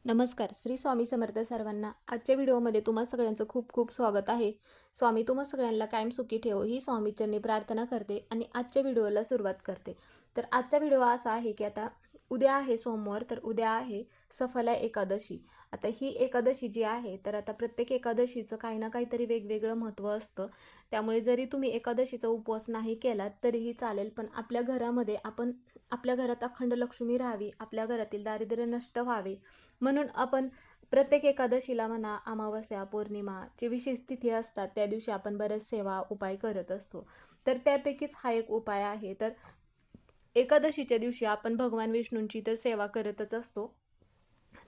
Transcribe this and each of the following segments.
नमस्कार. श्री स्वामी समर्थ सर्वांना. आजच्या व्हिडिओमध्ये तुम्हा सगळ्यांचं खूप खूप स्वागत आहे. स्वामी तुम्हा सगळ्यांना कायम सुखी ठेवो ही स्वामीचरणी प्रार्थना करते आणि आजच्या व्हिडिओला सुरुवात करते. तर आजचा व्हिडिओ असा आहे की आता उद्या आहे सोमवार, तर उद्या आहे सफला एकादशी. आता ही एकादशी जी आहे तर आता प्रत्येक एकादशीचं काही ना काहीतरी वेगवेगळं महत्त्व असतं. त्यामुळे जरी तुम्ही एकादशीचा उपवास नाही केलात तरीही चालेल, पण आपल्या घरामध्ये आपल्या घरात अखंड लक्ष्मी राहावी, आपल्या घरातील दारिद्र्य नष्ट व्हावे म्हणून आपण प्रत्येक एकादशीला म्हणा, अमावस्या, पौर्णिमा जे विशेष तिथी असतात त्या दिवशी आपण बरेच सेवा उपाय करत असतो. तर त्यापैकीच हा एक उपाय आहे. तर एकादशीच्या दिवशी आपण भगवान विष्णूंची तर सेवा करतच असतो.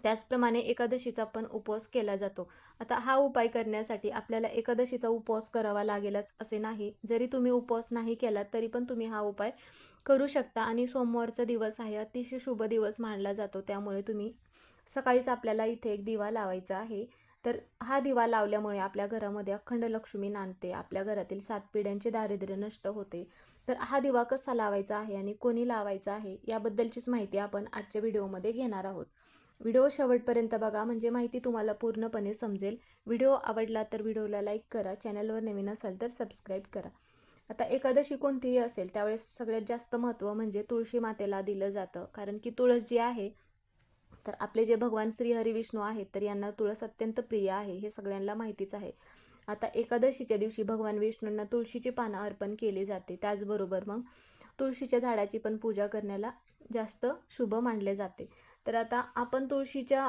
त्याचप्रमाणे एकादशीचा पण उपवास केला जातो. आता हा उपाय करण्यासाठी आपल्याला एकादशीचा उपवास करावा लागेलच असे नाही. जरी तुम्ही उपवास नाही केलात तरी पण तुम्ही हा उपाय करू शकता आणि सोमवारचा दिवस आहे, अतिशय शुभ दिवस मानला जातो. त्यामुळे तुम्ही सकाळीच आपल्याला इथे एक दिवा लावायचा आहे. तर हा दिवा लावल्यामुळे आपल्या घरामध्ये अखंड लक्ष्मी नांदते, आपल्या घरातील 7 पिढ्यांचे दारिद्र्य नष्ट होते. तर हा दिवा कसा लावायचा आहे आणि कोणी लावायचा आहे याबद्दलचीच माहिती आपण आजच्या व्हिडिओमध्ये घेणार आहोत. व्हिडिओ शेवटपर्यंत बघा म्हणजे माहिती तुम्हाला पूर्णपणे समजेल. व्हिडिओ आवडला तर व्हिडिओला लाईक करा, चॅनलवर नवीन असाल तर सबस्क्राईब करा. आता एकादशी कोणतीही असेल त्यावेळेस सगळ्यात जास्त महत्त्व म्हणजे तुळशी मातेला दिलं जातं, कारण की तुळस जी आहे तर आपले जे भगवान श्री हरी विष्णू आहेत तर यांना तुळस अत्यंत प्रिय आहे, हे सगळ्यांना माहितीच आहे. आता एकादशीच्या दिवशी भगवान विष्णूंना तुळशीची पानं अर्पण केली जाते. त्याचबरोबर मग तुळशीच्या झाडाची पण पूजा करण्याला जास्त शुभ मानले जाते. तर आता आपण तुळशीच्या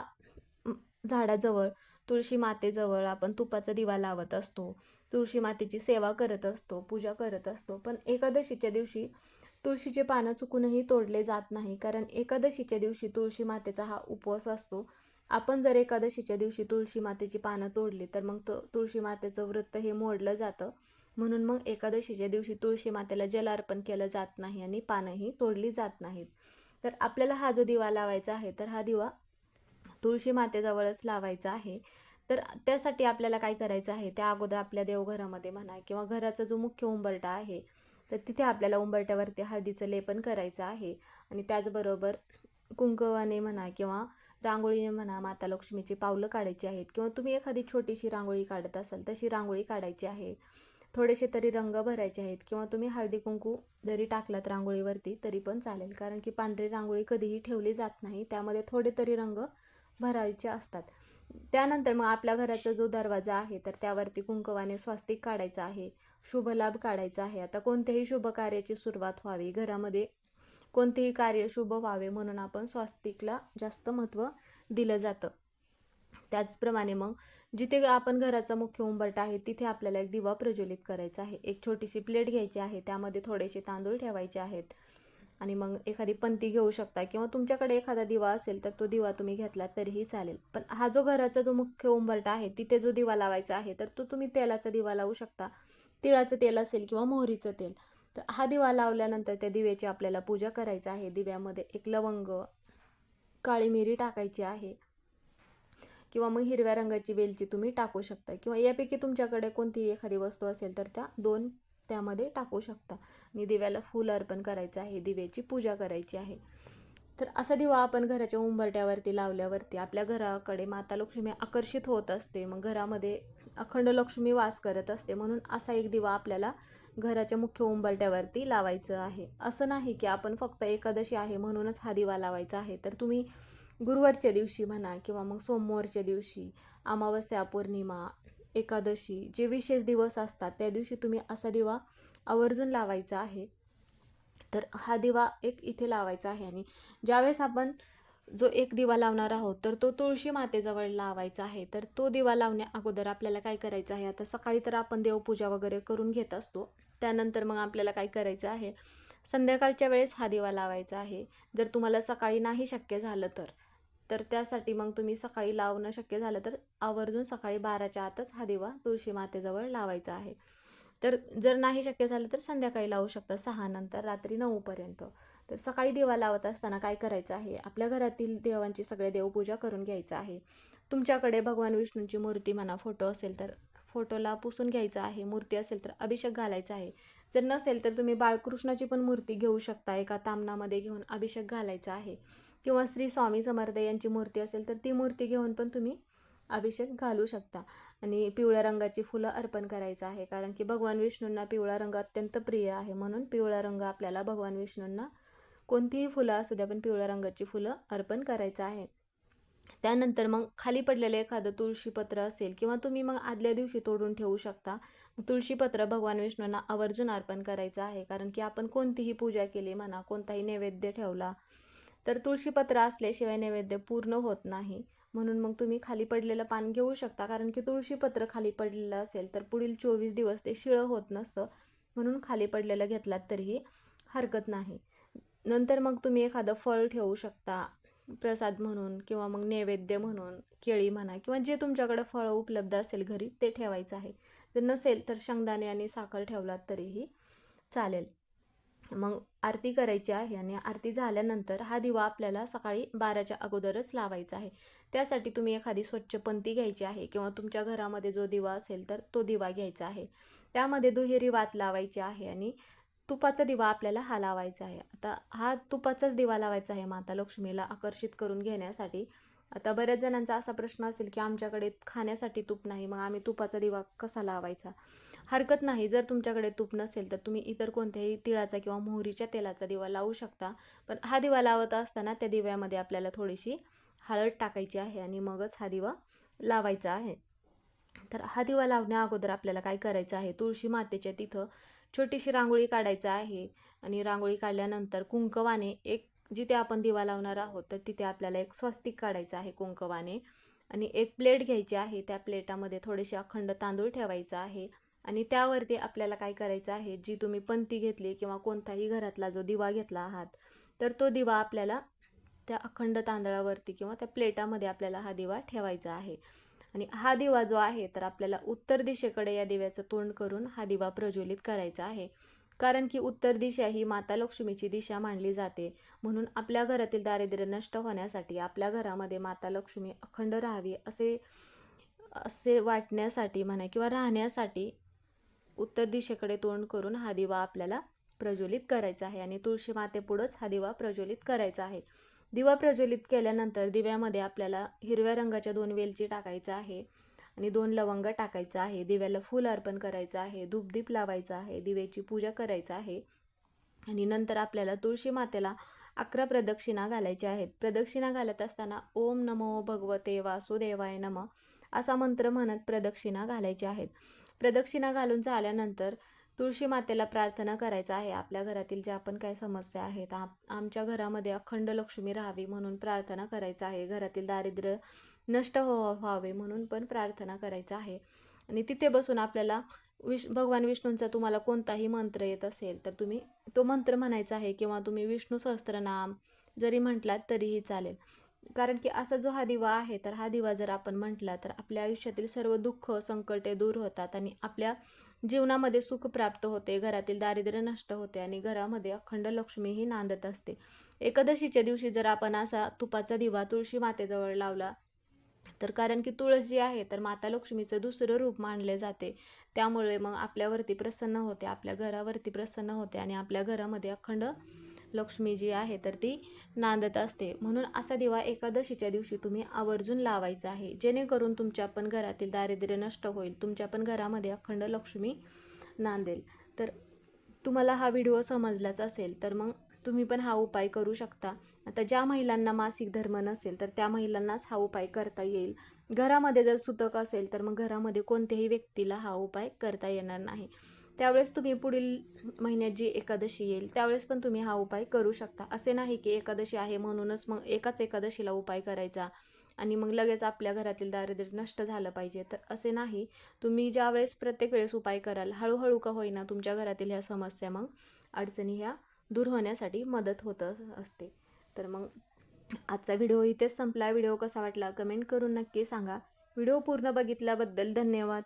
झाडाजवळ, तुळशी मातेजवळ आपण तुपाचा दिवा लावत असतो, तुळशी मातेची सेवा करत असतो, पूजा करत असतो. पण एकादशीच्या दिवशी तुळशीचे पानं चुकूनही तोडले जात नाही, कारण एकादशीच्या दिवशी तुळशी मातेचा हा उपवास असतो. आपण जर एकादशीच्या दिवशी तुळशी मातेची पानं तोडली तर मग तुळशी मातेचं व्रत हे मोडलं जातं. म्हणून मग एकादशीच्या दिवशी तुळशी मातेला जल अर्पण केलं जात नाही आणि पानंही तोडली जात नाहीत. तर आपल्याला हा जो दिवा लावायचा आहे तर हा दिवा तुळशी मातेजवळच लावायचा आहे. तर त्यासाठी आपल्याला काय करायचं आहे, त्या अगोदर आपल्या देवघरामध्ये म्हणा किंवा घराचा जो मुख्य उंबरठा आहे तर तिथे आपल्याला उंबरठ्यावरती हळदीचं लेपन करायचं आहे आणि त्याचबरोबर कुंकवाने म्हणा किंवा रांगोळीने म्हणा माता लक्ष्मीची पावलं काढायची आहेत, किंवा तुम्ही एखादी छोटीशी रांगोळी काढत असाल तशी रांगोळी काढायची आहे. थोडेसे तरी रंग भरायचे आहेत किंवा तुम्ही हळदी कुंकू जरी टाकलात रांगोळीवरती तरी पण चालेल, कारण की पांढरी रांगोळी कधीही ठेवली जात नाही, त्यामध्ये थोडे तरी रंग भरायचे असतात. त्यानंतर मग आपल्या घराचा जो दरवाजा आहे तर त्यावरती कुंकवाने स्वास्तिक काढायचं आहे, शुभ लाभ काढायचा आहे. आता कोणत्याही शुभ कार्याची सुरुवात व्हावी, घरामध्ये कोणतेही कार्य शुभ व्हावे म्हणून आपण स्वास्तिकला जास्त महत्त्व दिलं जातं. त्याचप्रमाणे मग जिथे आपण घराचा मुख्य उंबरठा आहे तिथे आपल्याला एक दिवा प्रज्वलित करायचा आहे. एक छोटीशी प्लेट घ्यायची आहे, त्यामध्ये थोडेसे तांदूळ ठेवायचे आहेत आणि मग एखादी पंती घेऊ शकता किंवा तुमच्याकडे एखादा दिवा असेल तर तो दिवा तुम्ही घेतला तरीही चालेल. पण हा जो घराचा जो मुख्य उंबरठा आहे तिथे जो दिवा लावायचा आहे तर तो तुम्ही तेलाचा दिवा लावू शकता, तिळाचं तेल असेल किंवा मोहरीचं तेल. तर हा दिवा लावल्यानंतर त्या दिव्याची आपल्याला पूजा करायची आहे. दिव्यामध्ये एक लवंग, काळी मिरी टाकायची आहे किंवा मग हिरव्या रंगाची वेलची तुम्ही टाकू शकता, किंवा यापैकी तुमच्याकडे कोणतीही एखादी वस्तू असेल तर त्या दोन त्यामध्ये टाकू शकता आणि दिव्याला फूल अर्पण करायचं आहे, दिव्याची पूजा करायची आहे. तर असा दिवा आपण घराच्या उंबरट्यावरती लावल्यावरती आपल्या घराकडे माता लक्ष्मी आकर्षित होत असते, मग घरामध्ये अखंड लक्ष्मी वास करत असते. म्हणून असा एक दिवा आपल्याला घराच्या मुख्य उंबरट्यावरती लावायचं आहे. असं नाही की आपण फक्त एकादशी आहे म्हणूनच हा दिवा लावायचा आहे, तर तुम्ही गुरुवारच्या दिवशी म्हणा किंवा मग सोमवारच्या दिवशी, अमावस्या, पौर्णिमा, एकादशी जे विशेष दिवस असतात त्या दिवशी तुम्ही असा दिवा आवर्जून लावायचा आहे. तर हा दिवा एक इथे लावायचा आहे आणि ज्यावेळेस आपण जो एक दिवा लावणार आहोत तर तो तुळशी मातेजवळ लावायचा आहे. तर तो दिवा लावण्या अगोदर आपल्याला काय करायचं आहे, आता सकाळी तर आपण देवपूजा वगैरे करून घेत असतो, त्यानंतर मग आपल्याला काय करायचं आहे, संध्याकाळच्या वेळेस हा दिवा लावायचा आहे. जर तुम्हाला सकाळी नाही शक्य झालं तर त्यासाठी मग तुम्ही सकाळी लावणं शक्य झालं तर आवर्जून सकाळी 12च्या आतच हा दिवा तुळशी मातेजवळ लावायचा आहे. तर जर नाही शक्य झालं तर संध्याकाळी लावू शकता, 6 नंतर रात्री 9पर्यंत. तर सकाळी दिवा लावत असताना काय करायचं आहे, आपल्या घरातील देवांची सगळे देवपूजा करून घ्यायचं आहे. तुमच्याकडे भगवान विष्णूंची मूर्ती म्हणा, फोटो असेल तर फोटोला पुसून घ्यायचा आहे, मूर्ती असेल तर अभिषेक घालायचा आहे. जर नसेल तर तुम्ही बाळकृष्णाची पण मूर्ती घेऊ शकता, एका तामणामध्ये घेऊन अभिषेक घालायचा आहे. किंवा श्री स्वामी समर्थ यांची मूर्ती असेल तर ती मूर्ती घेऊन पण तुम्ही अभिषेक घालू शकता. आणि पिवळ्या रंगाची फुलं अर्पण करायचं आहे, कारण की भगवान विष्णूंना पिवळा रंग अत्यंत प्रिय आहे. म्हणून पिवळा रंग आपल्याला भगवान विष्णूंना कोणतीही फुलं असू द्या पण पिवळ्या रंगाची फुलं अर्पण करायचं आहे. त्यानंतर मग खाली पडलेलं एखादं तुळशीपत्र असेल किंवा तुम्ही मग आदल्या दिवशी तोडून ठेवू शकता. तुळशीपत्र भगवान विष्णूंना आवर्जून अर्पण करायचं आहे, कारण की आपण कोणतीही पूजा केली म्हणा, कोणताही नैवेद्य ठेवला तर तुळशीपत्र असल्याशिवाय नैवेद्य पूर्ण होत नाही. म्हणून मग तुम्ही खाली पडलेलं पान घेऊ शकता, कारण की तुळशीपत्र खाली पडलेलं असेल तर पुढील 24 दिवस ते शिळं होत नसतं. म्हणून खाली पडलेलं घेतलात तरीही हरकत नाही. नंतर मग तुम्ही एखादं फळ ठेवू शकता प्रसाद म्हणून, किंवा मग नैवेद्य म्हणून केळी म्हणा, किंवा जे तुमच्याकडे फळं उपलब्ध असेल घरी ते ठेवायचं आहे. जर नसेल तर शेंगदाणे आणि साखर ठेवलात तरीही चालेल. मग आरती करायची आहे आणि आरती झाल्यानंतर हा दिवा आपल्याला सकाळी 12च्या अगोदरच लावायचा आहे. त्यासाठी तुम्ही एखादी स्वच्छ पंती घ्यायची आहे, किंवा तुमच्या घरामध्ये जो दिवा असेल तर तो दिवा घ्यायचा आहे. त्यामध्ये दुहेरी वात लावायची आहे आणि तुपाचा दिवा आपल्याला हा लावायचा आहे. आता हा तुपाचाच दिवा लावायचा आहे माता लक्ष्मीला आकर्षित करून घेण्यासाठी. आता बऱ्याच जणांचा असा प्रश्न असेल की आमच्याकडे खाण्यासाठी तूप नाही, मग आम्ही तुपाचा दिवा कसा लावायचा? हरकत नाही, जर तुमच्याकडे तूप नसेल तर तुम्ही इतर कोणत्याही तिळाचा किंवा मोहरीच्या तेलाचा दिवा लावू शकता. पण हा दिवा लावत असताना त्या दिव्यामध्ये आपल्याला थोडीशी हळद टाकायची आहे आणि मगच हा दिवा लावायचा आहे. तर हा दिवा लावण्या अगोदर आपल्याला काय करायचं आहे, तुळशी मातेच्या तिथं छोटीशी रांगोळी काढायचं आहे. आणि रांगोळी काढल्यानंतर कुंकवाने एक, जिथे आपण दिवा लावणार आहोत तर तिथे आपल्याला एक स्वस्तिक काढायचं आहे कुंकवाने. आणि एक प्लेट घ्यायची आहे, त्या प्लेटामध्ये थोडेसे अखंड तांदूळ ठेवायचा आहे. आणि त्यावरती आपल्याला काय करायचं आहे, जी तुम्ही पंती घेतली किंवा कोणताही घरातला जो दिवा घेतला आहात तर तो दिवा आपल्याला त्या अखंड तांदळावरती किंवा त्या प्लेटामध्ये आपल्याला हा दिवा ठेवायचा आहे. आणि हा दिवा जो आहे तर आपल्याला उत्तर दिशेकडे या दिव्याचं तोंड करून हा दिवा प्रज्वलित करायचा आहे. कारण की उत्तर दिशा ही माता लक्ष्मीची दिशा मानली जाते. म्हणून आपल्या घरातील दारिद्र्य नष्ट होण्यासाठी, आपल्या घरामध्ये माता लक्ष्मी अखंड राहावी असे असे वाटण्यासाठी म्हणा किंवा राहण्यासाठी उत्तर दिशेकडे तोंड करून हा दिवा आपल्याला प्रज्वलित करायचा आहे. आणि तुळशी मातेपुढंच हा दिवा प्रज्वलित करायचा आहे. दिवा प्रज्वलित केल्यानंतर दिव्यामध्ये आपल्याला हिरव्या रंगाच्या 2 वेलची टाकायचा आहे आणि 2 लवंग टाकायचं आहे. दिव्याला फूल अर्पण करायचं आहे, धूपदीप लावायचा आहे, दिव्याची पूजा करायचं आहे. आणि नंतर आपल्याला तुळशी मातेला 11 प्रदक्षिणा घालायच्या आहेत. प्रदक्षिणा घालत असताना ओम नमो भगवते वासुदेवाय नमः असा मंत्र म्हणत प्रदक्षिणा घालायच्या आहेत. प्रदक्षिणा घालून झाल्यानंतर तुळशी मातेला प्रार्थना करायचा आहे. आपल्या घरातील ज्या पण काही समस्या आहेत, आमच्या घरामध्ये अखंड लक्ष्मी राहावी म्हणून प्रार्थना करायचं आहे. घरातील दारिद्र्य नष्ट व्हावे म्हणून पण प्रार्थना करायचं आहे. आणि तिथे बसून आपल्याला भगवान विष्णूंचा तुम्हाला कोणताही मंत्र येत असेल तर तुम्ही तो मंत्र म्हणायचा आहे, किंवा तुम्ही विष्णू सहस्त्रनाम जरी म्हटलात तरीही चालेल. कारण की असा जो हा दिवा आहे तर हा दिवा जर आपण म्हटला तर आपल्या आयुष्यातील सर्व दुःख संकटे दूर होतात आणि आपल्या जीवनामध्ये सुख प्राप्त होते, घरातील दारिद्र्य नष्ट होते आणि घरामध्ये अखंड लक्ष्मीही नांदत असते. एकादशीच्या दिवशी जर आपण असा तुपाचा दिवा तुळशी मातेजवळ लावला तर, कारण की तुळस जी आहे तर माता लक्ष्मीचं दुसरं रूप मानले जाते, त्यामुळे मग आपल्यावरती प्रसन्न होते, आपल्या घरावरती प्रसन्न होते आणि आपल्या घरामध्ये अखंड लक्ष्मी जी आहे तर ती नांदत असते. म्हणून असा दिवा एकादशीच्या दिवशी तुम्ही आवर्जून लावायचा आहे, जेणेकरून तुमच्या पण घरातील दारिद्र्य नष्ट होईल, तुमच्या पण घरामध्ये अखंड लक्ष्मी नांदेल. तर तुम्हाला हा व्हिडिओ समजलाच असेल तर मग तुम्ही पण हा उपाय करू शकता. आता ज्या महिलांना मासिक धर्म नसेल तर त्या महिलांनाच हा उपाय करता येईल. घरामध्ये जर सुतक असेल तर मग घरामध्ये कोणत्याही व्यक्तीला हा उपाय करता येणार नाही. त्यावेळेस तुम्ही पुढील महिन्यात जी एकादशी येईल त्यावेळेस पण तुम्ही हा उपाय करू शकता. असे नाही की एकादशी आहे म्हणूनच मग एकाच एकादशीला उपाय करायचा आणि मग लगेच आपल्या घरातील दारिद्र्य नष्ट झालं पाहिजे, तर असे नाही. तुम्ही ज्यावेळेस प्रत्येक वेळेस उपाय कराल, हळूहळू का होईना तुमच्या घरातील ह्या समस्या मग अडचणी ह्या दूर होण्यासाठी मदत होत असते. तर मग आजचा व्हिडिओ इथेच संपला. व्हिडिओ कसा वाटला कमेंट करून नक्की सांगा. व्हिडिओ पूर्ण बघितल्याबद्दल धन्यवाद.